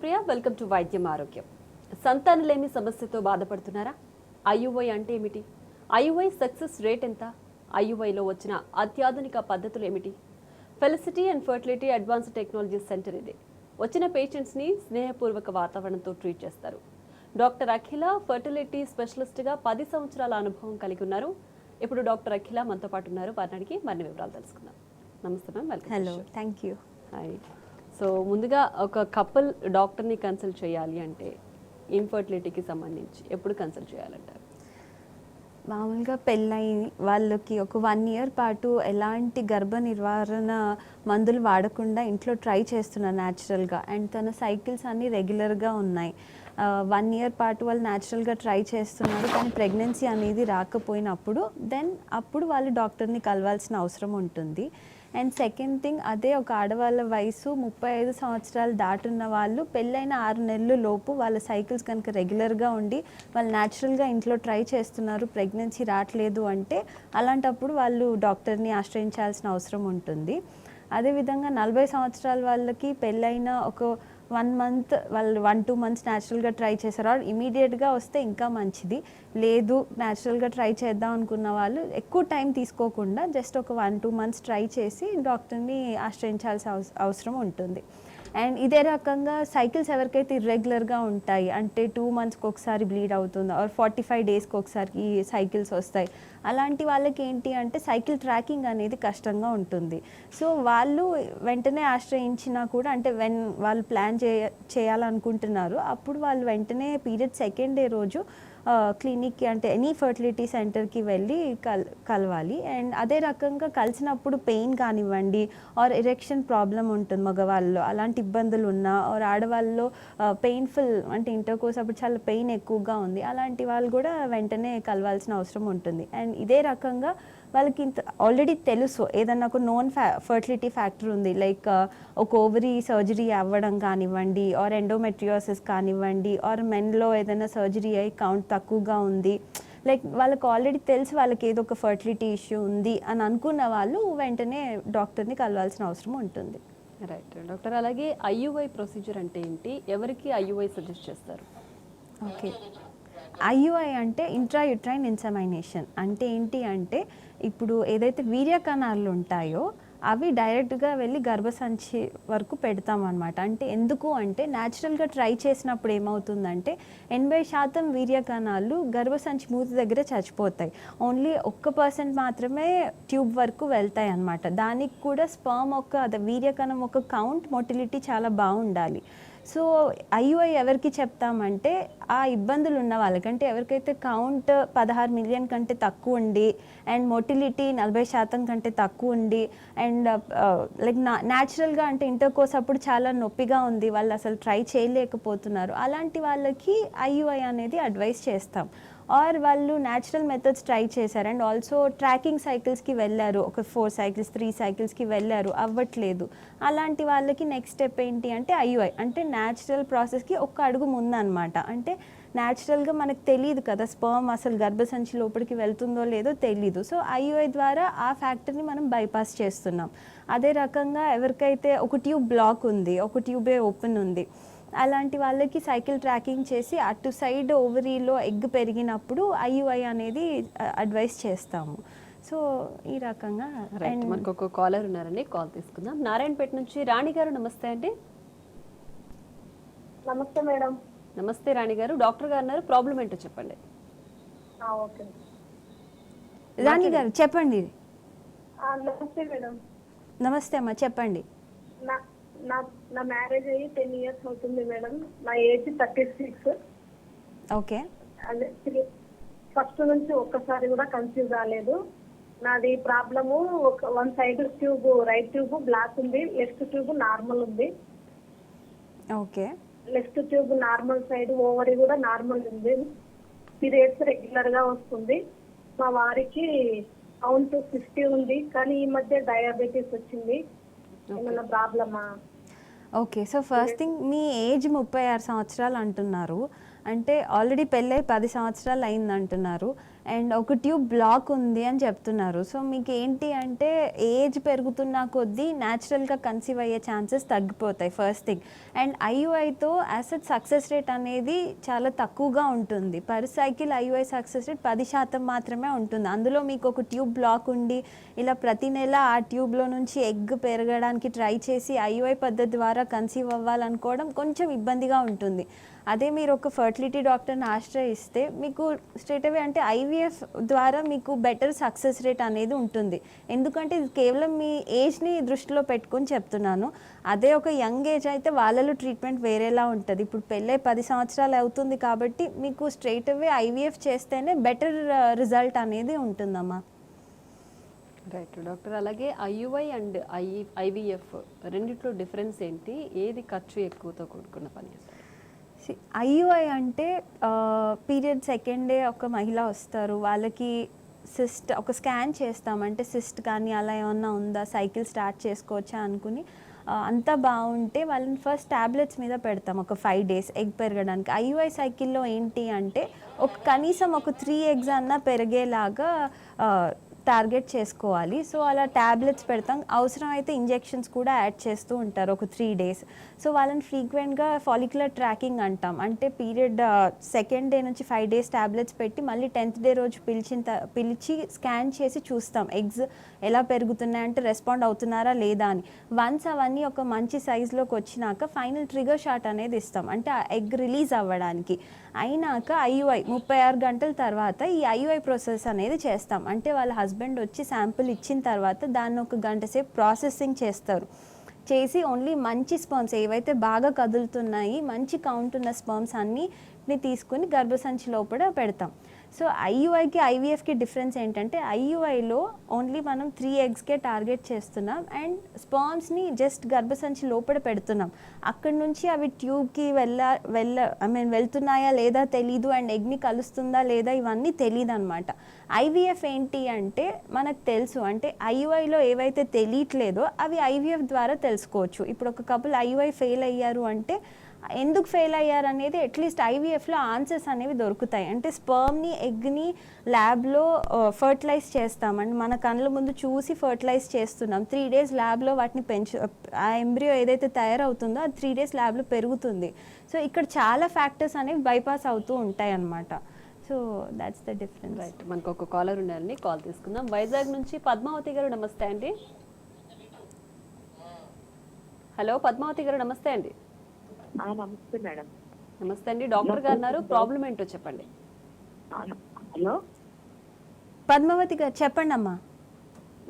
Priya, welcome to వైద్యం ఆరోగ్యం. సంతానలేమి సమస్యతో బాధపడుతున్నారా? ఐయుఐ అంటే ఏమిటి? ఐయుఐ సక్సెస్ రేట్ ఎంత? ఐయుఐలో వచ్చిన అత్యాధునిక పద్ధతులు ఏమిటి? Felicity and fertility advanced technology centre ఇది. వచ్చిన పేషెంట్స్ని స్నేహపూర్వక వాతావరణంతో ట్రీట్ చేస్తారు. డాక్టర్ అఖిల ఫర్టిలిటీ స్పెషలిస్ట్గా 10 సంవత్సరాల అనుభవం కలిగి ఉన్నారు. ఇప్పుడు డాక్టర్ అఖిల మనతో పాటు ఉన్నారు. వారిని అడిగి మరిన్ని వివరాలు తెలుసుకుందాం. నమస్తే ma'am, welcome. Hello, thank you. Hi. So ముందుగా ఒక కపుల్ డాక్టర్ని కన్సల్ట్ చేయాలి అంటే ఇన్ఫర్టిలిటీకి సంబంధించి ఎప్పుడు కన్సల్ట్ చేయాలంటారు? మామూలుగా పెళ్ళయి వాళ్ళకి ఒక 1 ఇయర్ పాటు ఎలాంటి గర్భ నివారణ మందులు వాడకుండా ఇంట్లో ట్రై చేస్తున్నారు న్యాచురల్గా. అండ్ తన సైకిల్స్ అన్నీ రెగ్యులర్గా ఉన్నాయి. 1 ఇయర్ పాటు వాళ్ళు న్యాచురల్గా ట్రై చేస్తున్నారు, కానీ ప్రెగ్నెన్సీ అనేది రాకపోయినప్పుడు అప్పుడు వాళ్ళు డాక్టర్ని కలవాల్సిన అవసరం ఉంటుంది. అండ్ సెకండ్ థింగ్, అదే ఒక ఆడవాళ్ళ వయసు 35 సంవత్సరాలు దాటున్న వాళ్ళు పెళ్ళైన 6 నెలల లోపు వాళ్ళ సైకిల్స్ కనుక రెగ్యులర్గా ఉండి వాళ్ళు న్యాచురల్గా ఇంట్లో ట్రై చేస్తున్నారు, ప్రెగ్నెన్సీ రావట్లేదు అంటే అలాంటప్పుడు వాళ్ళు డాక్టర్ని ఆశ్రయించాల్సిన అవసరం ఉంటుంది. అదేవిధంగా 40 సంవత్సరాల వాళ్ళకి పెళ్ళైన ఒక 1 మంత్ వాళ్ళు 1-2 మంత్స్ న్యాచురల్గా ట్రై చేశారు, ఆర్ ఇమీడియట్గా వస్తే ఇంకా మంచిది. లేదు న్యాచురల్గా ట్రై చేద్దాం అనుకున్న వాళ్ళు ఎక్కువ టైం తీసుకోకుండా జస్ట్ ఒక 1-2 మంత్స్ ట్రై చేసి డాక్టర్ని ఆశ్రయించాల్సిన అవసరం ఉంటుంది. అండ్ ఇదే రకంగా సైకిల్స్ ఎవరికైతే ఇర్రెగ్యులర్గా ఉంటాయి, అంటే 2 మంత్స్కి ఒకసారి బ్లీడ్ అవుతుంది, ఆర్ 45 డేస్కి ఒకసారి ఈ సైకిల్స్ వస్తాయి, అలాంటి వాళ్ళకి ఏంటి అంటే సైకిల్ ట్రాకింగ్ అనేది కష్టంగా ఉంటుంది. సో వాళ్ళు వెంటనే ఆశ్రయించినా కూడా, అంటే వాళ్ళు ప్లాన్ చేయాలనుకుంటున్నారు అప్పుడు వాళ్ళు వెంటనే పీరియడ్ 2nd డే రోజు క్లినిక్కి, అంటే ఎనీ ఫర్టిలిటీ సెంటర్కి వెళ్ళి కలవాలి. అండ్ అదే రకంగా కలిసినప్పుడు పెయిన్ కానివ్వండి, ఆర్ ఎరెక్షన్ ప్రాబ్లం ఉంటుంది మగవాళ్ళలో, అలాంటి ఇబ్బందులు ఉన్నా, ఆర్ ఆడవాళ్ళలో పెయిన్ఫుల్, అంటే ఇంటర్కోర్స్ అప్పుడు చాలా పెయిన్ ఎక్కువగా ఉంది, అలాంటి వాళ్ళు కూడా వెంటనే కలవాల్సిన అవసరం ఉంటుంది. అండ్ ఇదే రకంగా వాళ్ళకి ఆల్రెడీ తెలుసు ఏదన్నా ఒక నోన్ ఫర్టిలిటీ ఫ్యాక్టర్ ఉంది, లైక్ ఒక ఓవరీ సర్జరీ అవ్వడం కానివ్వండి, ఆర్ ఎండోమెట్రియోసిస్ కానివ్వండి, ఆర్ మెన్లో ఏదైనా సర్జరీ అయ్యి కౌంట్ తక్కువగా ఉంది, లైక్ వాళ్ళకి ఆల్రెడీ తెలుసు వాళ్ళకి ఏదో ఒక ఫర్టిలిటీ ఇష్యూ ఉంది అని అనుకున్న వాళ్ళు వెంటనే డాక్టర్ని కలవాల్సిన అవసరం ఉంటుంది. రైట్ డాక్టర్, అలాగే ఐయుఐ ప్రొసీజర్ అంటే ఏంటి? ఎవరికి ఐయుఐ సజెస్ట్ చేస్తారు? ఓకే, ఐయుఐ అంటే ఇంట్రాయూట్రైన్ ఇన్సెమైనేషన్. అంటే ఏంటి అంటే ఇప్పుడు ఏదైతే వీర్యకణాలు ఉంటాయో అవి డైరెక్ట్గా వెళ్ళి గర్భసంచి వరకు పెడతామన్నమాట. అంటే ఎందుకు అంటే న్యాచురల్గా ట్రై చేసినప్పుడు ఏమవుతుందంటే 80% వీర్యకణాలు గర్భసంచి మూతి దగ్గర చచ్చిపోతాయి, ఓన్లీ 1% మాత్రమే ట్యూబ్ వరకు వెళ్తాయి అన్నమాట. దానికి కూడా స్పర్మ్ వీర్యకణం ఒక కౌంట్, మొటిలిటీ చాలా బాగుండాలి. సో ఐయుఐ ఎవరికి చెప్తామంటే ఆ ఇబ్బందులు ఉన్న వాళ్ళకంటే, ఎవరికైతే కౌంట్ 16 మిలియన్ కంటే తక్కువ ఉండి అండ్ మొటిలిటీ 40% కంటే తక్కువ ఉండి అండ్ లైక్ న్యాచురల్గా అంటే ఇంటర్కోర్స్ అప్పుడు చాలా నొప్పిగా ఉంది, వాళ్ళు అసలు ట్రై చేయలేకపోతున్నారు, అలాంటి వాళ్ళకి ఐయుఐ అనేది అడ్వైస్ చేస్తాం. ఆర్ వాళ్ళు న్యాచురల్ మెథడ్స్ ట్రై చేశారు అండ్ ఆల్సో ట్రాకింగ్ సైకిల్స్కి వెళ్ళారు, ఒక 4 సైకిల్స్ 3 సైకిల్స్కి వెళ్ళారు, అవ్వట్లేదు, అలాంటి వాళ్ళకి నెక్స్ట్ స్టెప్ ఏంటి అంటే ఐయుఐ. అంటే న్యాచురల్ ప్రాసెస్కి ఒక అడుగు ముందన్నమాట. అంటే న్యాచురల్గా మనకు తెలియదు కదా స్పర్మ్ అసలు గర్భసంచి లోపలికి వెళ్తుందో లేదో తెలీదు. సో ఐయుఐ ద్వారా ఆ ఫ్యాక్టర్ని మనం బైపాస్ చేస్తున్నాం. అదే రకంగా ఎవరికైతే ఒక ట్యూబ్ బ్లాక్ ఉంది, ఒక ట్యూబే ఓపెన్ ఉంది, అలాంటి వాళ్ళకి సైకిల్ ట్రాకింగ్ చేసి అటు సైడ్ ఓవరీలో ఎగ్ పెరిగినప్పుడు ఐయుఐ అనేది అడ్వైస్ చేస్తాము. సో ఈ రకంగా. మనకు ఒక కాలర్ ఉన్నారండి, కాల్ తీసుకుందాం. నారాయణపేట నుంచి రాణి గారు, నమస్తే అండి. నమస్తే మేడం. నమస్తే రాణి గారు, డాక్టర్ గారు ఉన్నారు, ప్రాబ్లం ఏంటో చెప్పండి. ఓకే రాణి గారు చెప్పండి. నమస్తే మేడం. నమస్తే అమ్మా, చెప్పండి. నా మ్యారేజ్ అయ్యి 10 ఇయర్స్ అవుతుంది మేడం. నా ఏజ్ 36. ఓకే. అదే ఫస్ట్ నుంచి ఒక్కసారి కూడా కన్సీవ్ కాలేదు. నాది problem one side tube, right tube block ఉంది, లెఫ్ట్ ట్యూబ్ నార్మల్ ఉంది. Okay. Left tube normal side, ovary కూడా నార్మల్ ఉంది. పీరియడ్స్ రెగ్యులర్ గా వస్తుంది. మా వారికి కౌంట్ 50 ఉంది, కానీ ఈ మధ్య డయాబెటీస్ వచ్చింది. ఏమన్నా ప్రాబ్లమా? ఓకే, సో ఫస్ట్ థింగ్, మీ ఏజ్ 36 సంవత్సరాలు అంటున్నారు, అంటే ఆల్రెడీ పెళ్ళై 10 సంవత్సరాలు అయింది అంటున్నారు. అండ్ ఒక ట్యూబ్ బ్లాక్ ఉంది అని చెప్తున్నారు. సో మీకు ఏంటి అంటే ఏజ్ పెరుగుతున్న కొద్దీ న్యాచురల్గా కన్సీవ్ అయ్యే ఛాన్సెస్ తగ్గిపోతాయి ఫస్ట్ థింగ్. అండ్ ఐయుఐతో యాసిడ్ సక్సెస్ రేట్ అనేది చాలా తక్కువగా ఉంటుంది. Per cycle IUI success rate 10% మాత్రమే ఉంటుంది. అందులో మీకు ఒక ట్యూబ్ బ్లాక్ ఉండి ఇలా ప్రతి నెల ఆ ట్యూబ్లో నుంచి ఎగ్ పెరగడానికి ట్రై చేసి ఐయుఐ పద్ధతి ద్వారా కన్సీవ్ అవ్వాలనుకోవడం కొంచెం ఇబ్బందిగా ఉంటుంది. అదే మీరు ఒక ఫర్టిలిటీ డాక్టర్ని ఆశ్రయిస్తే మీకు స్ట్రేట్ అవే అంటే ఐవీఎఫ్ ద్వారా మీకు బెటర్ సక్సెస్ రేట్ అనేది ఉంటుంది. ఎందుకంటే ఇది కేవలం మీ ఏజ్ని దృష్టిలో పెట్టుకొని చెప్తున్నాను. అదే ఒక యంగ్ ఏజ్ అయితే వాళ్ళలో ట్రీట్మెంట్ వేరేలా ఉంటుంది. ఇప్పుడు పెళ్ళై 10 సంవత్సరాలు అవుతుంది కాబట్టి మీకు స్ట్రేట్ అవే ఐవీఎఫ్ చేస్తేనే బెటర్ రిజల్ట్ అనేది ఉంటుందమ్మా. రైట్ డాక్టర్, అలాగే ఐయుఐ అండ్ ఐవీఎఫ్ రెండిట్లో డిఫరెన్స్ ఏంటి? ఏది ఖర్చు ఎక్కువతో కూడుకున్న పని? ఐయుఐ అంటే పీరియడ్ సెకండ్ డే ఒక మహిళ వస్తారు, వాళ్ళకి సిస్ట్ ఒక స్కాన్ చేస్తాం, అంటే సిస్ట్ కానీ అలా ఏమన్నా ఉందా, సైకిల్ స్టార్ట్ చేసుకోవచ్చా అనుకుని అంతా బాగుంటే వాళ్ళని ఫస్ట్ ట్యాబ్లెట్స్ మీద పెడతాం ఒక 5 days ఎగ్ పెరగడానికి. ఐయుఐ సైకిల్లో ఏంటి అంటే కనీసం ఒక 3 eggs అన్నా పెరిగేలాగా టార్గెట్ చేసుకోవాలి. సో అలా ట్యాబ్లెట్స్ పెడతాం, అవసరం అయితే ఇంజెక్షన్స్ కూడా యాడ్ చేస్తూ ఉంటారు ఒక 3 days. సో వాళ్ళని ఫ్రీక్వెంట్గా ఫాలిక్యులర్ ట్రాకింగ్ అంటాం, అంటే పీరియడ్ సెకండ్ డే నుంచి 5 days ట్యాబ్లెట్స్ పెట్టి మళ్ళీ 10th day రోజు పిలిచి స్కాన్ చేసి చూస్తాం ఎగ్స్ ఎలా పెరుగుతున్నాయంటే రెస్పాండ్ అవుతున్నారా లేదా అని. వన్స్ అవన్నీ ఒక మంచి సైజులోకి వచ్చినాక ఫైనల్ ట్రిగర్ షాట్ అనేది ఇస్తాం, అంటే ఆ ఎగ్ రిలీజ్ అవ్వడానికి. అయినాక ఐయుఐ 36 గంటల తర్వాత ఈ ఐయుఐ ప్రాసెస్ అనేది చేస్తాం, అంటే వాళ్ళ హస్బెండ్ వచ్చి శాంపుల్ ఇచ్చిన తర్వాత దాన్ని ఒక గంట సేపు ప్రాసెసింగ్ చేస్తారు. చేసి ఓన్లీ మంచి స్పర్మ్స్ ఏవైతే బాగా కదులుతున్నాయి, మంచి కౌంట్ ఉన్న స్పర్మ్స్ అన్నిటిని తీసుకుని గర్భసంచి లోపల పెడతాం. సో ఐయుఐకి ఐవీఎఫ్కి డిఫరెన్స్ ఏంటంటే ఐయుఐలో ఓన్లీ మనం 3 eggsకే టార్గెట్ చేస్తున్నాం అండ్ స్పర్మ్స్ని జస్ట్ గర్భసంచి లోపల పెడుతున్నాం. అక్కడి నుంచి అవి ట్యూబ్కి వెళ్తున్నాయా లేదా తెలీదు, అండ్ ఎగ్ని కలుస్తుందా లేదా ఇవన్నీ తెలియదు అనమాట. ఐవీఎఫ్ ఏంటి అంటే మనకు తెలుసు, అంటే ఐయుఐలో ఏవైతే తెలియట్లేదో అవి ఐవీఎఫ్ ద్వారా తెలుసుకోవచ్చు. ఇప్పుడు ఒక కపుల్ ఐయుఐ ఫెయిల్ అయ్యారు అంటే ఎందుకు ఫెయిల్ అయ్యారు అనేది అట్లీస్ట్ ఐవీఎఫ్లో ఆన్సర్స్ అనేవి దొరుకుతాయి. అంటే స్పర్మ్ని ఎగ్ని ల్యాబ్లో ఫర్టిలైజ్ చేస్తామండి, మన కళ్ళ ముందు చూసి ఫర్టిలైజ్ చేస్తున్నాం. 3 days ల్యాబ్లో వాటిని ఆ ఎంబ్రియో ఏదైతే తయారవుతుందో అది 3 days ల్యాబ్లో పెరుగుతుంది. సో ఇక్కడ చాలా ఫ్యాక్టర్స్ అనేవి బైపాస్ అవుతూ ఉంటాయి అన్నమాట. So that's the difference. Right, మనకు ఒక కాలర్ ఉన్నారండి, కాల్ తీసుకుందాం. వైజాగ్ నుంచి పద్మావతి గారు, నమస్తే అండి. హలో పద్మావతి గారు, నమస్తే అండి. నమస్తే మేడం. నమస్తే అండి, డాక్టర్ గారు ఉన్నారు, ప్రాబ్లం ఏంటో చెప్పండి. హలో పద్మావతి గారు చెప్పండి అమ్మా.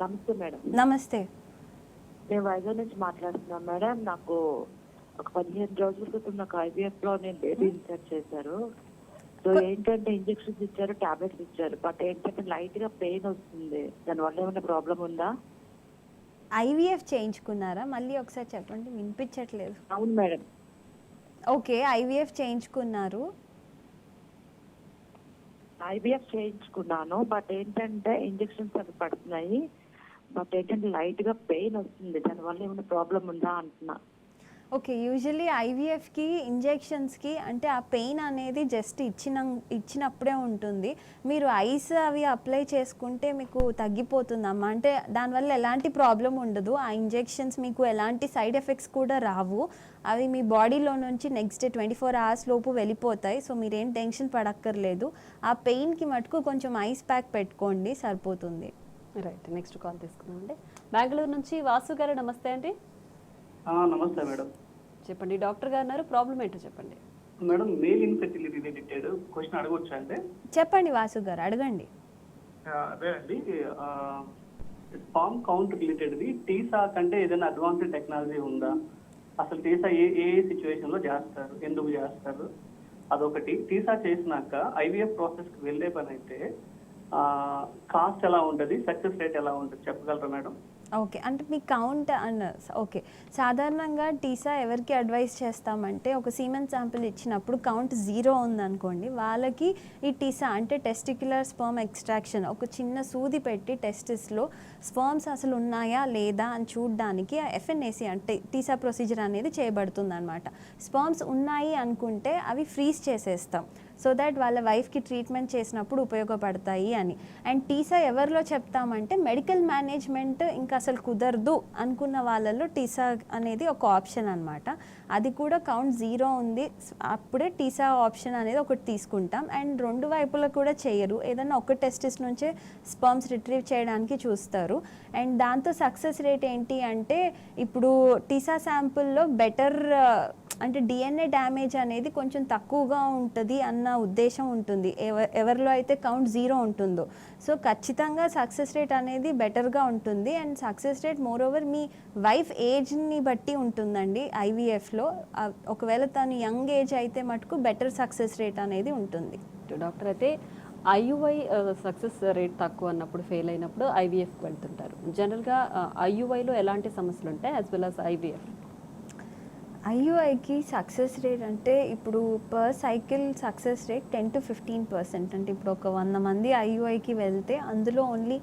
నమస్తే మేడం. నమస్తే. నేను వైజాగ్ నుంచి మాట్లాడుతున్నాను మేడం. నాకు ఒక 15 రోజుల క్రితం నాకు ఐవీఎఫ్ లో నేను బేబీ ఇన్సర్ట్ చేశారు. సో ఏంటంటే ఇంజెక్షన్స్ ఇచ్చారు, టాబ్లెట్స్ ఇచ్చారు, బట్ ఏంటంటే లైట్ గా పెయిన్ వస్తుంది. దానివల్ల ఏమైనా ప్రాబ్లం ఉందా? ఐవీఎఫ్ చేయించుకున్నారా? మళ్ళీ ఒకసారి చెప్పండి, వినిపించట్లేదు. అవును మేడం. ఓకే, ఐవీఎఫ్ చేయించుకున్నారు. ఐవీఎఫ్ చేయించుకున్నాను, బట్ ఏంటంటే ఇంజెక్షన్స్ అవి పడుతున్నాయి, బట్ ఏంటంటే లైట్ గా పెయిన్ వస్తుంది. దానివల్ల ఏమైనా ప్రాబ్లం ఉందా అంటున్నా. ఓకే, యూజువల్లీ ఐవీఎఫ్కి ఇంజెక్షన్స్కి అంటే ఆ పెయిన్ అనేది జస్ట్ ఇచ్చినప్పుడే ఉంటుంది. మీరు ఐస్ అవి అప్లై చేసుకుంటే మీకు తగ్గిపోతుందమ్మా, అంటే దానివల్ల ఎలాంటి ప్రాబ్లం ఉండదు. ఆ ఇంజెక్షన్స్ మీకు ఎలాంటి సైడ్ ఎఫెక్ట్స్ కూడా రావు. అవి మీ బాడీలో నుంచి నెక్స్ట్ డే 24 hours లోపు వెళ్ళిపోతాయి. సో మీరేం టెన్షన్ పడక్కర్లేదు. ఆ పెయిన్కి మటుకు కొంచెం ఐస్ ప్యాక్ పెట్టుకోండి, సరిపోతుంది. రైట్, నెక్స్ట్ కాల్ తీసుకుందామండి. బెంగళూరు నుంచి వాసు గారు, నమస్తే అండి. నమస్తే మేడం. చెప్పండి, డాక్టర్ గారు ఉన్నారు, ప్రాబ్లం ఏంటో చెప్పండి. Madam, male infertility related question అడగొచ్చా అంటే? చెప్పండి వాసు గారు, అడగండి. అదే అండి, స్పామ్ కౌంట్ రిలేటెడ్ది టీసా కంటే ఏదైనా అడ్వాన్స్డ్ టెక్నాలజీ ఉందా? అసలు టీసా ఏ సిచ్యువేషన్ లో చేస్తారు, ఎందుకు చేస్తారు? అదొకటి. టీసా చేసినాక ఐవీఎఫ్ ప్రాసెస్కి వెళ్ళే పని అయితే కాస్ట్ ఎలా ఉంటుంది, సక్సెస్ రేట్ ఎలా ఉంటుంది చెప్పగలరా మేడం? ఓకే, అంటే మీ కౌంట్ ఓకే, సాధారణంగా టీసా ఎవరికి అడ్వైస్ చేస్తామంటే ఒక సీమెన్ శాంపిల్ ఇచ్చినప్పుడు కౌంట్ 0 ఉందనుకోండి, వాళ్ళకి ఈ టీసా అంటే టెస్టిక్యులర్ స్పర్మ్ ఎక్స్ట్రాక్షన్ ఒక చిన్న సూది పెట్టి టెస్టిస్లో స్పర్మ్స్ అసలు ఉన్నాయా లేదా అని చూడడానికి ఎఫ్ఎన్ఏసి అంటే టీసా ప్రొసీజర్ అనేది చేయబడుతుంది అనమాట. స్పర్మ్స్ ఉన్నాయి అనుకుంటే అవి ఫ్రీజ్ చేసేస్తాం. సో దట్ వాళ్ళ వైఫ్కి ట్రీట్మెంట్ చేసినప్పుడు ఉపయోగపడతాయి అని. అండ్ టీసా ఎవరిలో చెప్తామంటే మెడికల్ మేనేజ్మెంట్ ఇంకా అసలు కుదరదు అనుకున్న వాళ్ళలో టీసా అనేది ఒక ఆప్షన్ అనమాట. అది కూడా కౌంట్ 0 ఉంది, అప్పుడే టీసా ఆప్షన్ అనేది ఒకటి తీసుకుంటాం. అండ్ 2 వైపులా కూడా చేయరు, ఏదైనా ఒక టెస్టిస్ నుంచే స్పర్మ్స్ రిట్రీవ్ చేయడానికి చూస్తారు. అండ్ దాంతో సక్సెస్ రేట్ ఏంటి అంటే ఇప్పుడు టీసా శాంపుల్లో బెటర్ అంటే డిఎన్ఏ డ్యామేజ్ అనేది కొంచెం తక్కువగా ఉంటుంది అన్న ఉద్దేశం ఉంటుంది ఎవరిలో అయితే కౌంట్ 0 ఉంటుందో. సో ఖచ్చితంగా సక్సెస్ రేట్ అనేది బెటర్గా ఉంటుంది. And success rate moreover మీ వైఫ్ ఏజ్ని బట్టి ఉంటుందండి ఐవీఎఫ్లో. ఒకవేళ తను యంగ్ ఏజ్ అయితే మటుకు బెటర్ సక్సెస్ రేట్ అనేది ఉంటుంది. డాక్టర్ అయితే ఐయుఐ సక్సెస్ రేట్ తక్కువ అన్నప్పుడు, ఫెయిల్ అయినప్పుడు ఐవీఎఫ్కి వెళ్తుంటారు. జనరల్గా ఐయుఐలో ఎలాంటి సమస్యలు ఉంటాయి యాజ్ వెల్ యాజ్ ఐవీఎఫ్? ఐయుఐకి సక్సెస్ రేట్ అంటే ఇప్పుడు per cycle success rate 10 to 15%. అంటే ఇప్పుడు ఒక 100 మంది ఐయుఐకి వెళ్తే అందులో ఓన్లీ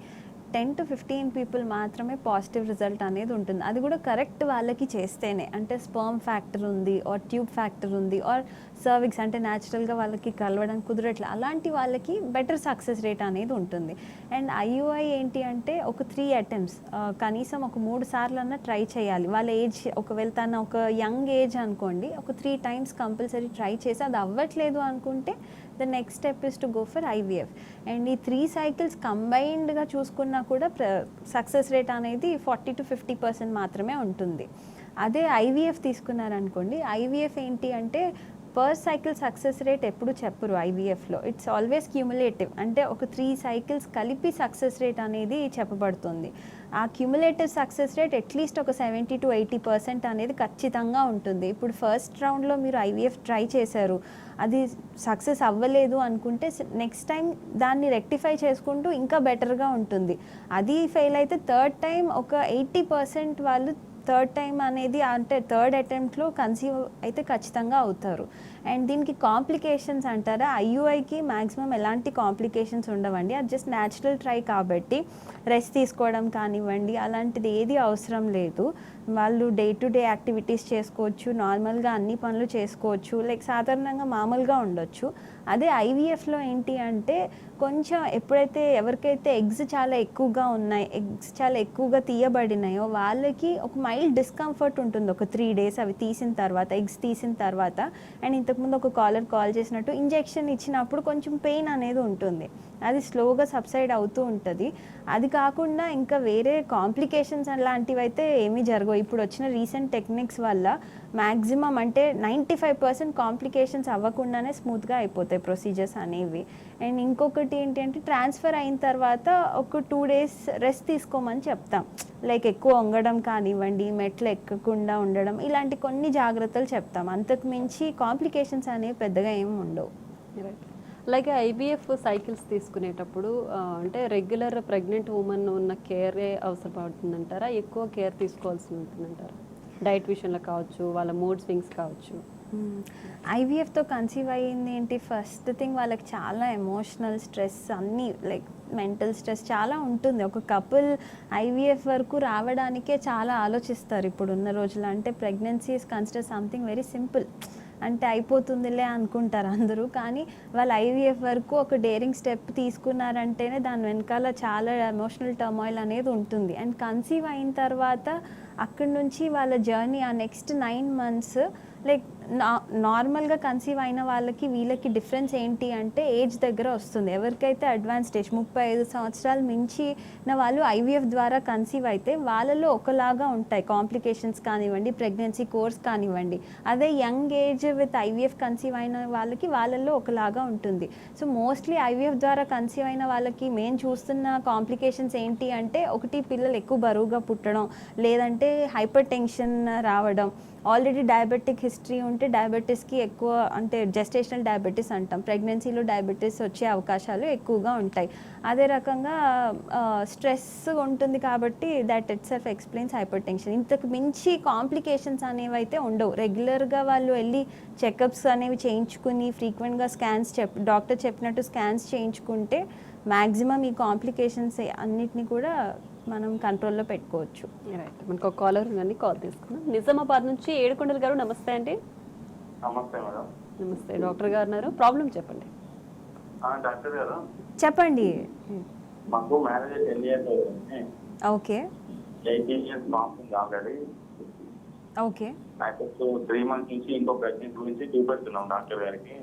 10 to 15 పీపుల్ మాత్రమే పాజిటివ్ రిజల్ట్ అనేది ఉంటుంది. అది కూడా కరెక్ట్ వాళ్ళకి చేస్తేనే, అంటే స్పర్మ్ ఫ్యాక్టర్ ఉంది ఆర్ ట్యూబ్ ఫ్యాక్టర్ ఉంది ఆర్ సర్విక్స్ అంటే న్యాచురల్గా వాళ్ళకి కలవడానికి కుదరట్లేదు, అలాంటి వాళ్ళకి బెటర్ సక్సెస్ రేట్ అనేది ఉంటుంది. అండ్ ఐయుఐ ఏంటి అంటే ఒక 3 అటెంప్ట్స్ కనీసం ఒక 3 సార్లు అన్నా ట్రై చేయాలి. వాళ్ళ ఏజ్ ఒకవేళ తన ఒక యంగ్ ఏజ్ అనుకోండి, ఒక 3 times కంపల్సరీ ట్రై చేసి అది అవ్వట్లేదు అనుకుంటే the next step is to go for IVF. And ఈ 3 cycles కంబైన్డ్గా చూసుకున్నా కూడా సక్సెస్ రేట్ అనేది 40 to 50% మాత్రమే ఉంటుంది. అదే ఐవీఎఫ్ తీసుకున్నారనుకోండి, ఐవీఎఫ్ ఏంటి అంటే పర్ సైకిల్ సక్సెస్ రేట్ ఎప్పుడు చెప్పరు ఐవీఎఫ్లో. ఇట్స్ ఆల్వేస్ క్యూములేటివ్, అంటే ఒక 3 cycles కలిపి సక్సెస్ రేట్ అనేది చెప్పబడుతుంది. ఆ క్యూములేటివ్ సక్సెస్ రేట్ అట్లీస్ట్ ఒక 70 to 80% అనేది ఖచ్చితంగా ఉంటుంది. ఇప్పుడు ఫస్ట్ రౌండ్లో మీరు ఐవీఎఫ్ ట్రై చేశారు, అది సక్సెస్ అవ్వలేదు అనుకుంటే నెక్స్ట్ టైం దాన్ని రెక్టిఫై చేసుకుంటూ ఇంకా బెటర్గా ఉంటుంది. అది ఫెయిల్ అయితే థర్డ్ టైం ఒక 80% వాళ్ళు థర్డ్ టైం అనేది అంటే థర్డ్ అటెంప్ట్లో కన్సీవ్ అయితే ఖచ్చితంగా అవుతారు. అండ్ దీనికి కాంప్లికేషన్స్ అంటారా, ఐయుఐకి మ్యాక్సిమం ఎలాంటి కాంప్లికేషన్స్ ఉండవండి. అది జస్ట్ న్యాచురల్ ట్రై కాబట్టి రెస్ట్ తీసుకోవడం కానివ్వండి అలాంటిది ఏది అవసరం లేదు. వాళ్ళు డే టు డే యాక్టివిటీస్ చేసుకోవచ్చు, నార్మల్గా అన్ని పనులు చేసుకోవచ్చు, లైక్ సాధారణంగా మామూలుగా ఉండొచ్చు. అదే ఐవీఎఫ్లో ఏంటి అంటే కొంచెం ఎప్పుడైతే ఎవరికైతే ఎగ్స్ చాలా ఎక్కువగా ఉన్నాయి, ఎగ్స్ చాలా ఎక్కువగా తీయబడినాయో వాళ్ళకి ఒక మైల్డ్ డిస్కంఫర్ట్ ఉంటుంది ఒక 3 days అవి తీసిన తర్వాత, ఎగ్స్ తీసిన తర్వాత. అండ్ ఇంతకుముందు ఒక కాల్ చేసినట్టు ఇంజెక్షన్ ఇచ్చినప్పుడు కొంచెం పెయిన్ అనేది ఉంటుంది, అది స్లోగా సబ్సైడ్ అవుతూ ఉంటుంది. అది కాకుండా ఇంకా వేరే కాంప్లికేషన్స్ అలాంటివి అయితే ఏమీ జరగవు. ఇప్పుడు వచ్చిన రీసెంట్ టెక్నిక్స్ వల్ల మ్యాక్సిమం అంటే 95% కాంప్లికేషన్స్ అవ్వకుండానే స్మూత్గా అయిపోతాయి ప్రొసీజర్స్ అనేవి. అండ్ ఇంకొకటి ఏంటి అంటే ట్రాన్స్ఫర్ అయిన తర్వాత ఒక 2 days రెస్ట్ తీసుకోమని చెప్తాం, లైక్ ఎక్కువ వంగడం కానివ్వండి, మెట్లు ఎక్కకుండా ఉండడం, ఇలాంటి కొన్ని జాగ్రత్తలు చెప్తాం. అంతకు మించి కాంప్లికేషన్స్ అనేవి పెద్దగా ఏమి ఉండవు. అలాగే ఐవీఎఫ్ సైకిల్స్ తీసుకునేటప్పుడు అంటే రెగ్యులర్ ప్రెగ్నెంట్ ఉమెన్ ఉన్న కేరే అవసరపడుతుందంటారా, ఎక్కువ కేర్ తీసుకోవాల్సి ఉంటుందంటారా? డైట్ విషయంలో కావచ్చు, వాళ్ళ మూడ్ స్వింగ్స్ కావచ్చు. ఐవీఎఫ్తో కన్సీవ్ అయ్యింది ఏంటి, ఫస్ట్ థింగ్ వాళ్ళకి చాలా ఎమోషనల్ స్ట్రెస్ అన్నీ లైక్ మెంటల్ స్ట్రెస్ చాలా ఉంటుంది. ఒక కపుల్ ఐవీఎఫ్ వరకు రావడానికే చాలా ఆలోచిస్తారు ఇప్పుడున్న రోజులు. అంటే pregnancy is consider something very simple, అంటే అయిపోతుందిలే అనుకుంటారు అందరూ, కానీ వాళ్ళు ఐవీఎఫ్ వరకు ఒక డేరింగ్ స్టెప్ తీసుకున్నారంటేనే దాని వెనకాల చాలా ఎమోషనల్ టర్మాయిల్ అనేది ఉంటుంది. అండ్ కన్సీవ్ అయిన తర్వాత అక్కడి నుంచి వాళ్ళ జర్నీ ఆ నెక్స్ట్ 9 months లైక్ నార్మల్గా కన్సీవ్ అయిన వాళ్ళకి వీళ్ళకి డిఫరెన్స్ ఏంటి అంటే ఏజ్ దగ్గర వస్తుంది. ఎవరికైతే అడ్వాన్స్ స్టేజ్ 35 సంవత్సరాలు మించిన వాళ్ళు ఐవీఎఫ్ ద్వారా కన్సీవ్ అయితే వాళ్ళలో ఒకలాగా ఉంటాయి కాంప్లికేషన్స్ కానివ్వండి, ప్రెగ్నెన్సీ కోర్స్ కానివ్వండి. అదే young age with IVF conceive అయిన వాళ్ళకి వాళ్ళల్లో ఒకలాగా ఉంటుంది. సో మోస్ట్లీ ఐవీఎఫ్ ద్వారా కన్సీవ్ అయిన వాళ్ళకి మేము చూస్తున్న కాంప్లికేషన్స్ ఏంటి అంటే ఒకటి పిల్లలు ఎక్కువ బరువుగా పుట్టడం, లేదంటే హైపర్ టెన్షన్ రావడం, ఆల్రెడీ డయాబెటిక్ హిస్టరీ ఉంటే డయాబెటీస్కి ఎక్కువ అంటే జెస్టేషనల్ డయాబెటీస్ అంటాం, ప్రెగ్నెన్సీలో డయాబెటీస్ వచ్చే అవకాశాలు ఎక్కువగా ఉంటాయి. అదే రకంగా స్ట్రెస్ ఉంటుంది కాబట్టి that it self explains hyper tension. ఇంతకు మించి కాంప్లికేషన్స్ అనేవి అయితే ఉండవు. రెగ్యులర్గా వాళ్ళు వెళ్ళి చెకప్స్ అనేవి చేయించుకుని ఫ్రీక్వెంట్గా స్కాన్స్ డాక్టర్ చెప్పినట్టు స్కాన్స్ చేయించుకుంటే మ్యాక్సిమం ఈ కాంప్లికేషన్స్ అన్నిటినీ కూడా మనం కంట్రోల్లో పెట్టుకోవచ్చు. రైట్, మనకు ఒక కాలర్ ఉందని కాల్ తీసుకున్నాం. నిజామాబాద్ నుంచి ఏడుకొండల గారు, నమస్తే అండి. నమస్తే మేడం. నమస్తే డాక్టర్ గారు ఉన్నారు, ప్రాబ్లం చెప్పండి. డాక్టర్ గారు చెప్పండి. మాకు మ్యారేజ్ 10 years అవుతుంది. ఓకే 18 years పాప ఉంది ఆల్రెడీ. ఓకే నాకు 3 months నుంచి ఇంకో ప్రెగ్నెంట్ గురించి చూపెడుతున్నాం డాక్టర్ గారికి.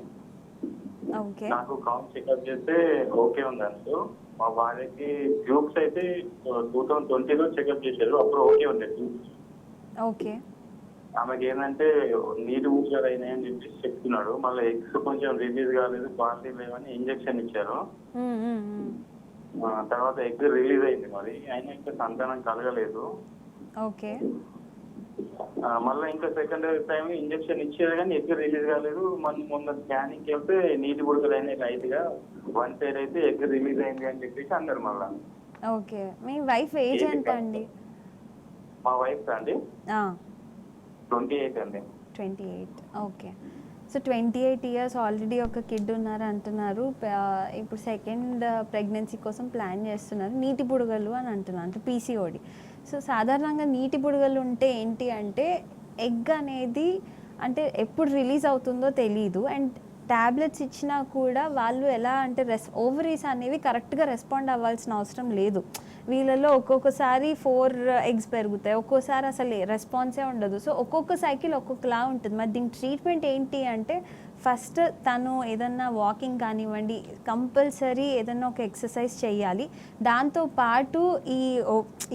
ఓకే నాకు కౌంట్ చెకప్ చేస్తే ఓకే ఉంది అసలు. మా భార్యకి ట్యూబ్స్ అయితే 2020లో చెకప్ చేశారు, అప్పుడు ఓకే ఉండే ట్యూబ్స్. ఓకే ఆమెకి ఏంటంటే నీటి ఊపిరి అయినాయి అని చెప్పేసి చెప్తున్నాడు. మళ్ళీ ఎగ్స్ కొంచెం రిలీజ్ కాలేదు, క్వాలిటీ లేవని ఇంజెక్షన్ ఇచ్చారు. తర్వాత ఎగ్ రిలీజ్ అయింది, మరి అయినా ఇంకా సంతానం కలగలేదు. ఓకే మళ్ళీ ఇంకా సెకండ్ టైం ఇంజెక్షన్ ఇచ్చారు కానీ ఎగ్ రిలీజ్ కాలేదు. మొన్న స్కానింగ్ వెళ్తే నీటి బుడకలు అయినాయి లైట్ గా, 1 side అయితే ఎగ్ రిలీజ్ అయింది అని చెప్పేసి అన్నారు మళ్ళా. ఓకే మీ వైఫ్ ఏజ్ ఎంత అండి? మా వైఫ్ అండి 28 అండి. 28. ఓకే సో 28 years ఆల్రెడీ ఒక కిడ్ ఉన్నారు అంటున్నారు. ఇప్పుడు సెకండ్ ప్రెగ్నెన్సీ కోసం ప్లాన్ చేస్తున్నారు. నీటి బుడగలు అని అంటున్నారు, అంటే పీసీఓడి. సో సాధారణంగా నీటి బుడగలు ఉంటే ఏంటి అంటే ఎగ్ అనేది అంటే ఎప్పుడు రిలీజ్ అవుతుందో తెలీదు. అండ్ ట్యాబ్లెట్స్ ఇచ్చినా కూడా వాళ్ళు ఎలా అంటే ఓవరీస్ అనేవి కరెక్ట్గా రెస్పాండ్ అవ్వాల్సిన అవసరం లేదు. వీళ్ళలో ఒక్కొక్కసారి 4 eggs పెరుగుతాయి, ఒక్కోసారి అసలు రెస్పాన్సే ఉండదు. సో ఒక్కొక్క సైకిల్ ఒక్కొక్కలా ఉంటుంది. మరి దీనికి ట్రీట్మెంట్ ఏంటి అంటే ఫస్ట్ తను ఏదన్నా వాకింగ్ కానివ్వండి, కంపల్సరీ ఏదన్నా ఒక ఎక్సర్సైజ్ చేయాలి. దాంతోపాటు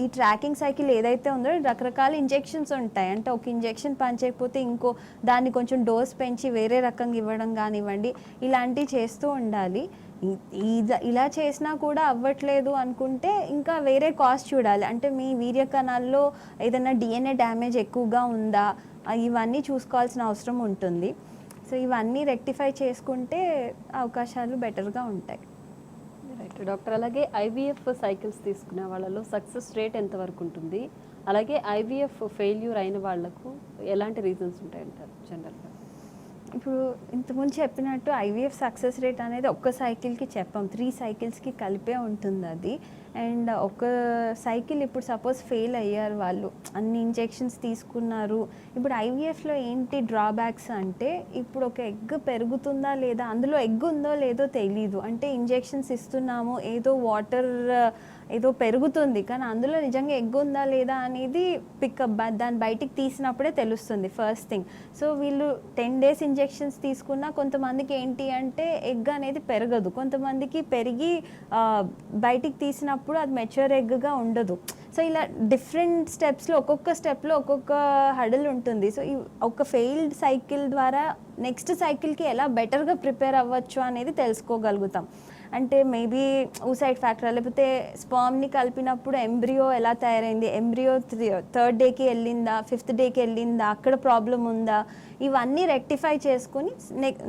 ఈ ట్రాకింగ్ సైకిల్ ఏదైతే ఉందో రకరకాల ఇంజెక్షన్స్ ఉంటాయి. అంటే ఒక ఇంజెక్షన్ పనిచేయకపోతే ఇంకో దాన్ని కొంచెం డోస్ పెంచి వేరే రకంగా ఇవ్వడం కానివ్వండి, ఇలాంటివి చేస్తూ ఉండాలి. ఇలా చేసినా కూడా అవ్వట్లేదు అనుకుంటే ఇంకా వేరే కాజ్ చూడాలి. అంటే మీ వీర్య కణాల్లో ఏదైనా DNA డ్యామేజ్ ఎక్కువగా ఉందా, ఇవన్నీ చూసుకోవాల్సిన అవసరం ఉంటుంది. సో ఇవన్నీ రెక్టిఫై చేసుకుంటే అవకాశాలు బెటర్గా ఉంటాయి. రైట్ డాక్టర్, అలాగే IVF సైకిల్స్ తీసుకునే వాళ్ళలో సక్సెస్ రేట్ ఎంతవరకు ఉంటుంది? అలాగే IVF ఫెయిల్యూర్ అయిన వాళ్ళకు ఎలాంటి రీజన్స్ ఉంటాయంటారు జనరల్గా? ఇప్పుడు ఇంతకుముందు చెప్పినట్టు IVF సక్సెస్ రేట్ అనేది ఒక్క సైకిల్కి చెప్పాం, 3 cyclesకి కలిపే ఉంటుంది అది. అండ్ ఒక సైకిల్ ఇప్పుడు సపోజ్ ఫెయిల్ అయ్యారు, వాళ్ళు అన్ని ఇంజెక్షన్స్ తీసుకున్నారు. ఇప్పుడు IVFలో ఏంటి డ్రాబ్యాక్స్ అంటే ఇప్పుడు ఒక ఎగ్ పెరుగుతుందా లేదా, అందులో ఎగ్ ఉందో లేదో తెలీదు. అంటే ఇంజెక్షన్స్ ఇస్తున్నాము, ఏదో వాటర్ ఏదో పెరుగుతుంది, కానీ అందులో నిజంగా ఎగ్ ఉందా లేదా అనేది పికప్ దాన్ని బయటికి తీసినప్పుడే తెలుస్తుంది ఫస్ట్ థింగ్. సో వీళ్ళు 10 days ఇంజెక్షన్స్ తీసుకున్నా కొంతమందికి ఏంటి అంటే ఎగ్ అనేది పెరగదు, కొంతమందికి పెరిగి బయటికి తీసినప్పుడు అది మెచ్యూర్ ఎగ్గా ఉండదు. సో ఇలా డిఫరెంట్ స్టెప్స్లో ఒక్కొక్క స్టెప్లో ఒక్కొక్క హడల్ ఉంటుంది. సో ఈ ఒక ఫెయిల్డ్ సైకిల్ ద్వారా నెక్స్ట్ సైకిల్కి ఎలా బెటర్గా ప్రిపేర్ అవ్వచ్చు అనేది తెలుసుకోగలుగుతాం. అంటే మేబీ ఊసైడ్ ఫ్యాక్టర్, లేకపోతే స్పర్మ్ని కలిపినప్పుడు ఎంబ్రియో ఎలా తయారైంది, ఎంబ్రియో 3rd dayకి వెళ్ళిందా, 5th dayకి వెళ్ళిందా, అక్కడ ప్రాబ్లం ఉందా, ఇవన్నీ రెక్టిఫై చేసుకుని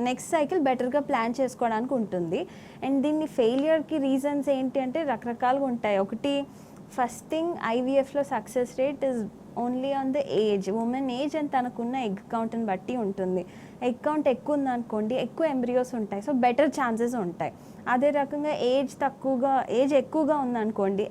నెక్స్ట్ సైకిల్ బెటర్గా ప్లాన్ చేసుకోవడానికి ఉంటుంది. అండ్ దీన్ని ఫెయిలియర్కి రీజన్స్ ఏంటి అంటే రకరకాలుగా ఉంటాయి. ఒకటి ఫస్ట్ థింగ్ IVFలో success rate is only on the age, women age and తనకున్న ఎగ్ కౌంట్ని బట్టి ఉంటుంది. ఎగ్ కౌంట్ ఎక్కువ ఉందనుకోండి, ఎక్కువ ఎంబ్రియోస్ ఉంటాయి, సో బెటర్ ఛాన్సెస్ ఉంటాయి. అదే రకంగా ఏజ్ ఎక్కువగా ఉందనుకోండి,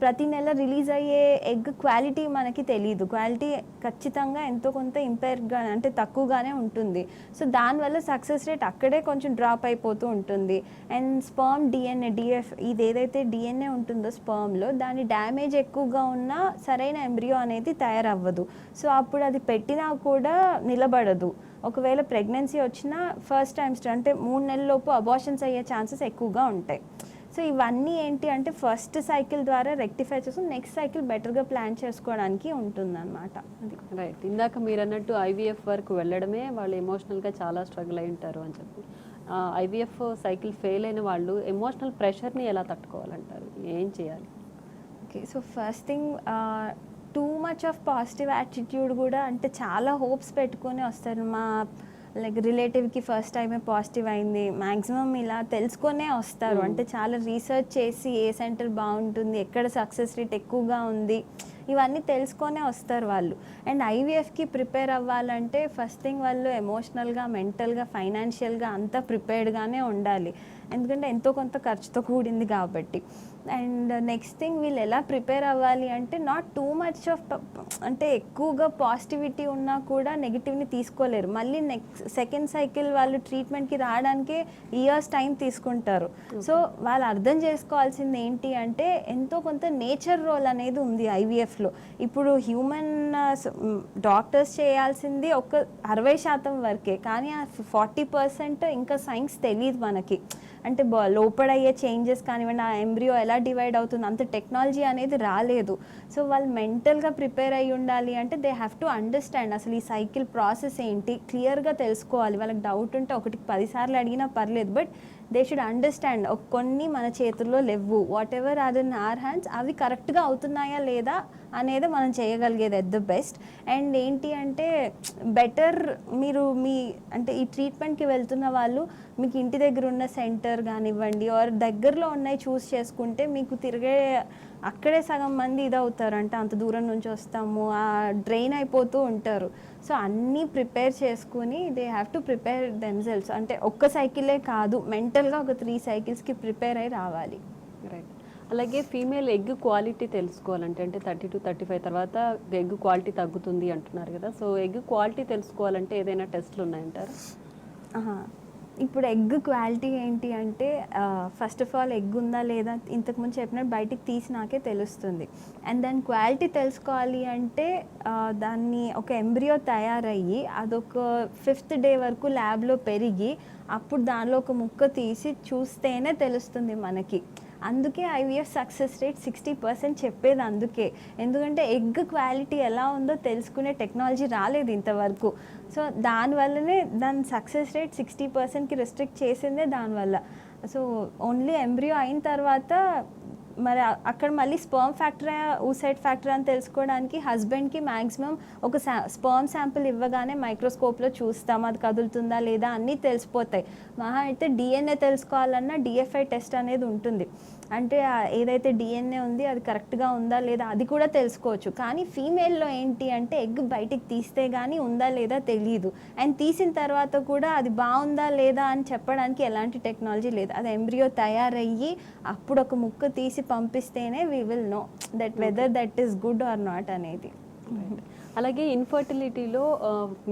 ప్రతి నెల రిలీజ్ అయ్యే ఎగ్ క్వాలిటీ మనకి తెలియదు, క్వాలిటీ ఖచ్చితంగా ఎంతో కొంత ఇంపైర్గా అంటే తక్కువగానే ఉంటుంది. సో దానివల్ల సక్సెస్ రేట్ అక్కడే కొంచెం డ్రాప్ అయిపోతూ ఉంటుంది. అండ్ స్పర్మ్ DNA DF ఇది ఏదైతే DNA ఉంటుందో స్పర్మ్లో, దాని డ్యామేజ్ ఎక్కువగా ఉన్నా సరైన ఎంబ్రియో అనేది తయారవ్వదు. సో అప్పుడు అది పెట్టినా కూడా నిలబడదు. ఒకవేళ ప్రెగ్నెన్సీ వచ్చినా ఫస్ట్ టైమ్స్టర్ అంటే 3 నెలలలోపు అబార్షన్స్ అయ్యే ఛాన్సెస్ ఎక్కువగా ఉంటాయి. సో ఇవన్నీ ఏంటి అంటే ఫస్ట్ సైకిల్ ద్వారా రెక్టిఫై చేసుకుని నెక్స్ట్ సైకిల్ బెటర్గా ప్లాన్ చేసుకోవడానికి ఉంటుందన్నమాట. అది రైట్. ఇందాక మీరు అన్నట్టు IVF వరకు వెళ్ళడమే వాళ్ళు ఎమోషనల్గా చాలా స్ట్రగుల్ అయి ఉంటారు అని చెప్పి, IVF సైకిల్ ఫెయిల్ అయిన వాళ్ళు ఎమోషనల్ ప్రెషర్ని ఎలా తట్టుకోవాలంటారు, ఏం చేయాలి? Okay, so first thing too much of positive attitude కూడా, అంటే చాలా హోప్స్ పెట్టుకొని వస్తారు. మా లైక్ రిలేటివ్కి ఫస్ట్ టైమే పాజిటివ్ అయింది, మ్యాక్సిమం ఇలా తెలుసుకొనే వస్తారు. అంటే చాలా రీసెర్చ్ చేసి ఏ సెంటర్ బాగుంటుంది, ఎక్కడ సక్సెస్ రేట్ ఎక్కువగా ఉంది, ఇవన్నీ తెలుసుకొనే వస్తారు వాళ్ళు. అండ్ IVFకి ప్రిపేర్ అవ్వాలంటే ఫస్ట్ థింగ్ వాళ్ళు ఎమోషనల్గా, మెంటల్గా, ఫైనాన్షియల్గా అంతా ప్రిపేర్డ్గానే ఉండాలి. ఎందుకంటే ఎంతో కొంత ఖర్చుతో కూడింది కాబట్టి. అండ్ నెక్స్ట్ థింగ్ వీళ్ళు ఎలా ప్రిపేర్ అవ్వాలి అంటే నాట్ టూ మచ్ ఆఫ్ అంటే ఎక్కువగా పాజిటివిటీ ఉన్నా కూడా నెగిటివ్ని తీసుకోలేరు. మళ్ళీ నెక్స్ట్ సెకండ్ సైకిల్ వాళ్ళు ట్రీట్మెంట్కి రావడానికే ఇయర్స్ టైం తీసుకుంటారు. సో వాళ్ళు అర్థం చేసుకోవాల్సింది ఏంటి అంటే ఎంతో కొంత నేచర్ రోల్ అనేది ఉంది ఐవీఎఫ్లో. ఇప్పుడు హ్యూమన్ డాక్టర్స్ చేయాల్సింది ఒక 60% వరకే, కానీ ఆ 40% ఇంకా సైన్స్ తెలియదు మనకి. అంటే లోపల అయ్యే చేంజెస్ కానివ్వండి, ఆ ఎంబ్రియో ఎలా డివైడ్ అవుతుంది, అంత టెక్నాలజీ అనేది రాలేదు. సో వాళ్ళు మెంటల్గా ప్రిపేర్ అయ్యి ఉండాలి అంటే దే హ్యావ్ టు అండర్స్టాండ్ అసలు ఈ సైకిల్ ప్రాసెస్ ఏంటి క్లియర్గా తెలుసుకోవాలి. వాళ్ళకి డౌట్ ఉంటే ఒకటికి 10 సార్లు అడిగినా పర్లేదు, బట్ దే షుడ్ అండర్స్టాండ్ కొన్ని మన చేతుల్లో లేవు, whatever are in our hands అవి కరెక్ట్గా అవుతున్నాయా లేదా అనేది మనం చేయగలిగేది ఎట్ ద బెస్ట్. అండ్ ఏంటి అంటే బెటర్ మీరు అంటే ఈ ట్రీట్మెంట్కి వెళ్తున్న వాళ్ళు మీకు ఇంటి దగ్గర ఉన్న సెంటర్ కానివ్వండి ఆర్ దగ్గరలో ఉన్నాయి చూస్ చేసుకుంటే మీకు తిరిగే అక్కడే సగం మంది ఇదవుతారు. అంటే అంత దూరం నుంచి వస్తాము, ఆ డ్రైన్ అయిపోతూ ఉంటారు. సో అన్నీ ప్రిపేర్ చేసుకుని they have to prepare themselves. అంటే ఒక్క సైకిలే కాదు, మెంటల్గా ఒక 3 సైకిల్స్కి ప్రిపేర్ అయి రావాలి. రైట్. అలాగే ఫీమేల్ ఎగ్ క్వాలిటీ తెలుసుకోవాలంటే అంటే 30 to 35 తర్వాత ఎగ్ క్వాలిటీ తగ్గుతుంది అంటున్నారు కదా. సో ఎగ్ క్వాలిటీ తెలుసుకోవాలంటే ఏదైనా టెస్ట్లు ఉన్నాయంటారు? ఇప్పుడు ఎగ్ క్వాలిటీ ఏంటి అంటే ఫస్ట్ ఆఫ్ ఆల్ ఎగ్ ఉందా లేదా ఇంతకుముందు చెప్పినట్టు బయటికి తీసినాకే తెలుస్తుంది. అండ్ దాని క్వాలిటీ తెలుసుకోవాలి అంటే దాన్ని ఒక ఎంబ్రియో తయారయ్యి అదొక 5th డే వరకు ల్యాబ్లో పెరిగి అప్పుడు దానిలో ఒక ముక్క తీసి చూస్తేనే తెలుస్తుంది మనకి. అందుకే ఐవీఎఫ్ సక్సెస్ రేట్ 60% చెప్పేది అందుకే. ఎందుకంటే ఎగ్ క్వాలిటీ ఎలా ఉందో తెలుసుకునే టెక్నాలజీ రాలేదు ఇంతవరకు. సో దానివల్లనే దాని సక్సెస్ రేట్ 60%కి రెస్ట్రిక్ట్ చేసిందే దానివల్ల. సో ఓన్లీ ఎంబ్రియో అయిన తర్వాత మరి అక్కడ మళ్ళీ స్పర్మ్ ఫ్యాక్టరీ ఊసైడ్ ఫ్యాక్టరీ అని తెలుసుకోవడానికి హస్బెండ్కి మ్యాక్సిమం ఒక స్పర్మ్ శాంపిల్ ఇవ్వగానే మైక్రోస్కోప్లో చూస్తాం అది కదులుతుందా లేదా అన్నీ తెలిసిపోతాయి. మహా అయితే డిఎన్ఏ తెలుసుకోవాలన్నా డిఎఫ్ఐ టెస్ట్ అనేది ఉంటుంది. అంటే ఏదైతే డిఎన్ఏ ఉంది అది కరెక్ట్గా ఉందా లేదా అది కూడా తెలుసుకోవచ్చు. కానీ ఫీమేల్లో ఏంటి అంటే ఎగ్ బయటికి తీస్తే కానీ ఉందా లేదా తెలియదు. అండ్ తీసిన తర్వాత కూడా అది బాగుందా లేదా అని చెప్పడానికి ఎలాంటి టెక్నాలజీ లేదు. అది ఎంబ్రియో తయారయ్యి అప్పుడు ఒక ముక్క తీసి పంపిస్తేనే we will know that whether that is good or not అనేది. అలాగే ఇన్ఫర్టిలిటీలో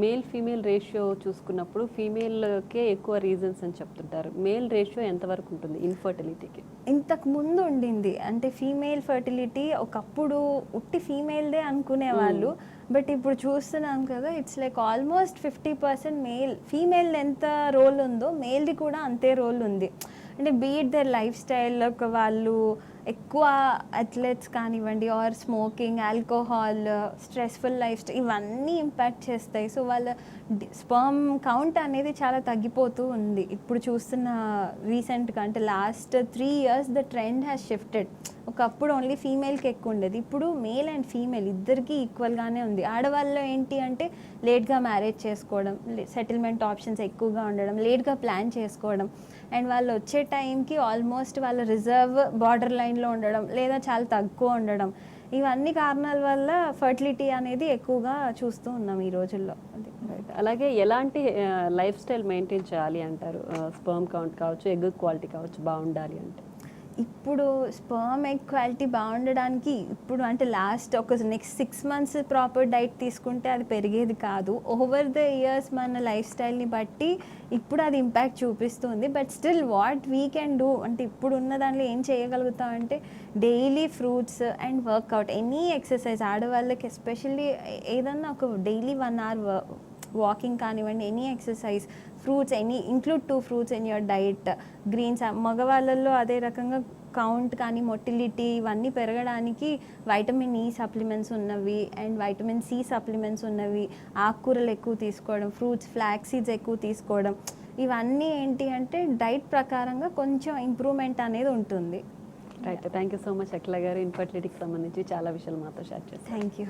మేల్ ఫీమేల్ రేషియో చూసుకున్నప్పుడు ఫీమేల్కే ఎక్కువ రీజన్స్ అని చెప్తుంటారు. మేల్ రేషియో ఎంతవరకు ఉంటుంది ఇన్ఫర్టిలిటీకి? ఇంతకు ముందు ఉండింది. అంటే ఫీమేల్ ఫర్టిలిటీ ఒకప్పుడు ఉట్టి ఫీమేల్దే అనుకునేవాళ్ళు, బట్ ఇప్పుడు చూస్తున్నాం కదా it's like almost 50% male. Female ఎంత రోల్ ఉందో మేల్ది కూడా అంతే రోల్ ఉంది. అంటే బీట్ దర్ లైఫ్ స్టైల్, ఒక వాళ్ళు ఎక్కువ అథ్లెట్స్ కానివ్వండి or smoking, alcohol, stressful lifestyle ఇవన్నీ ఇంపాక్ట్ చేస్తాయి. సో వాళ్ళ స్పర్మ్ కౌంట్ అనేది చాలా తగ్గిపోతూ ఉంది. ఇప్పుడు చూస్తున్న రీసెంట్గా అంటే last 3 years the trend has shifted. ఒకప్పుడు ఓన్లీ ఫీమేల్కి ఎక్కువ ఉండేది, ఇప్పుడు మేల్ అండ్ ఫీమేల్ ఇద్దరికి ఈక్వల్గానే ఉంది. ఆడవాళ్ళు ఏంటి అంటే లేట్గా మ్యారేజ్ చేసుకోవడం, సెటిల్మెంట్ ఆప్షన్స్ ఎక్కువగా ఉండడం, లేట్గా ప్లాన్ చేసుకోవడం, అండ్ వాళ్ళు వచ్చే టైంకి ఆల్మోస్ట్ వాళ్ళ రిజర్వ్ బార్డర్ లైన్లో ఉండడం లేదా చాలా తక్కువ ఉండడం, ఇవన్నీ కారణాల వల్ల ఫర్టిలిటీ అనేది ఎక్కువగా చూస్తూ ఉన్నాం ఈ రోజుల్లో. అలాగే ఎలాంటి లైఫ్ స్టైల్ మెయింటైన్ చేయాలి అంటారు? స్పర్మ్ కౌంట్ కావచ్చు, ఎగ్ క్వాలిటీ కావచ్చు బాగుండాలి అంటే? ఇప్పుడు స్పర్మ్ ఎగ్ క్వాలిటీ బాగుండడానికి ఇప్పుడు అంటే లాస్ట్ ఒక నెక్స్ట్ 6 months ప్రాపర్ డైట్ తీసుకుంటే అది పెరిగేది కాదు. ఓవర్ ద ఇయర్స్ మన లైఫ్ స్టైల్ని బట్టి ఇప్పుడు అది ఇంపాక్ట్ చూపిస్తుంది. But still what we can do అంటే ఇప్పుడు ఉన్న దాంట్లో ఏం చేయగలుగుతాం అంటే daily fruits and workout, any exercise. ఆడవాళ్ళకి ఎస్పెషల్లీ ఏదన్నా ఒక డైలీ 1 hour వాకింగ్ కానివ్వండి, any exercise, fruits include 2 fruits in your diet, greens. మగవాళ్ళల్లో అదే రకంగా కౌంట్ కానీ మొటిలిటీ ఇవన్నీ పెరగడానికి వైటమిన్ ఈ సప్లిమెంట్స్ ఉన్నవి అండ్ వైటమిన్ సి సప్లిమెంట్స్ ఉన్నవి, ఆకుకూరలు ఎక్కువ తీసుకోవడం, ఫ్రూట్స్, ఫ్లాక్స్ సీడ్స్ ఎక్కువ తీసుకోవడం, ఇవన్నీ ఏంటి అంటే డైట్ ప్రకారంగా కొంచెం ఇంప్రూవ్మెంట్ అనేది ఉంటుంది. Right. Thank you so much Akhila garu. ఇన్ఫర్టిలిటీకి సంబంధించి చాలా విషయాలు మాతో షేర్ చేశారు. Thank you.